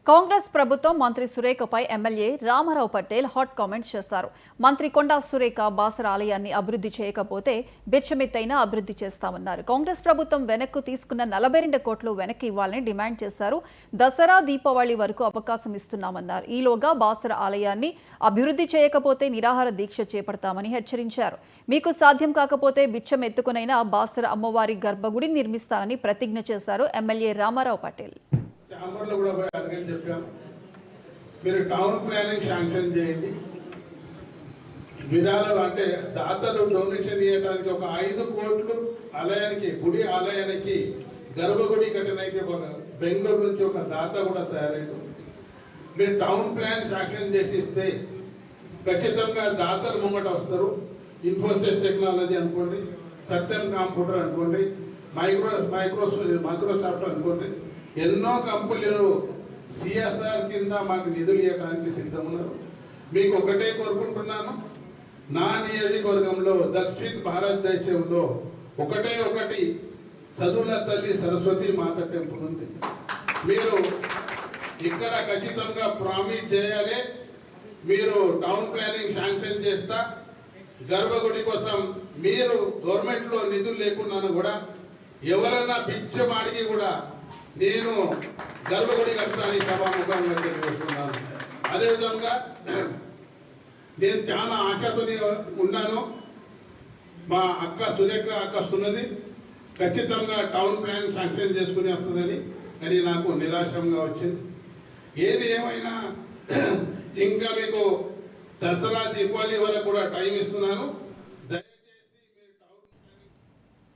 కాంగ్రెస్ ప్రభుత్వం మంత్రి సురేఖపై MLA Ramarao Patel hot comments చేశారు. మంత్రి కొండా సురేఖ బాసర ఆలయాన్ని అభివృద్ధి చేయకపోతే బిచ్చమెత్తైనా అభివృద్ధి చేస్తామన్నారు. కాంగ్రెస్ ప్రభుత్వం వెనక్కు తీసుకున్న 42 కోట్లు వెనక్కి ఇవ్వాలని డిమాండ్ చేశారు. దసరా దీపావళి వరకు అవకాశం ఇస్తున్నామన్నారు. ఈలోగా బాసర ఆలయాన్ని అభివృద్ధి చేయకపోతే నిరాహార దీక్ష చేపడతామని హెచ్చరించారు. మీకు సాధ్యం కాకపోతే బిచ్చమెత్తుకునైనా బాసర అమ్మవారి గర్భగుడి నిర్మిస్తానని ప్రతిజ్ఞ చేశారు ఎమ్మెల్యే రామారావు పటేల్. చాంబర్లో కూడా పోయి అడగని చెప్పాము. మీరు టౌన్ ప్లానింగ్ శాంక్షన్ చేయండి. విధాలు అంటే దాతలు డొనేషన్ ఇవ్వడానికి ఒక 5 కోట్లు ఆలయానికి, గుడి ఆలయానికి గర్భగుడి కట్టడానికి ఒక బెంగళూరు నుంచి ఒక దాత కూడా తయారైంది. మీరు టౌన్ ప్లాన్ శాంక్షన్ చేసి ఇస్తే ఖచ్చితంగా దాతలు ముంగట వస్తారు. ఇన్ఫోసిస్ టెక్నాలజీ అనుకోండి, సత్యం కంప్యూటర్ అనుకోండి, మైక్రోసాఫ్ట్ అనుకోండి, ఎన్నో కంపెనీలు సిఎస్ఆర్ కింద మాకు నిధులు ఇవ్వడానికి సిద్ధమున్నారు. మీకు ఒకటే కోరుకుంటున్నాను, నా నియోజకవర్గంలో దక్షిణ భారతదేశంలో ఒకటి చదువుల తల్లి సరస్వతి మాత టెంపుల్ ఉంది. మీరు ఇక్కడ ఖచ్చితంగా ప్రామిస్ చేయాలి. మీరు టౌన్ ప్లానింగ్ శాంక్షన్ చేస్తా, గర్భగుడి కోసం మీరు గవర్నమెంట్లో నిధులు లేకున్నా కూడా ఎవరన్నా పిచ్చమాడికి కూడా నేను గర్భగుడి కట్టాలని సభాముఖంగా తెలియజేస్తున్నాను. అదేవిధంగా నేను చాలా ఆశతో ఉన్నాను. మా అక్క సురేఖ అక్క వస్తున్నది, ఖచ్చితంగా టౌన్ ప్లాన్ శాంక్షన్ చేసుకుని వస్తుందని, కానీ నాకు నిరాశంగా వచ్చింది. ఏది ఏమైనా ఇంకా మీకు దసరా దీపావళి వరకు కూడా టైం ఇస్తున్నాను.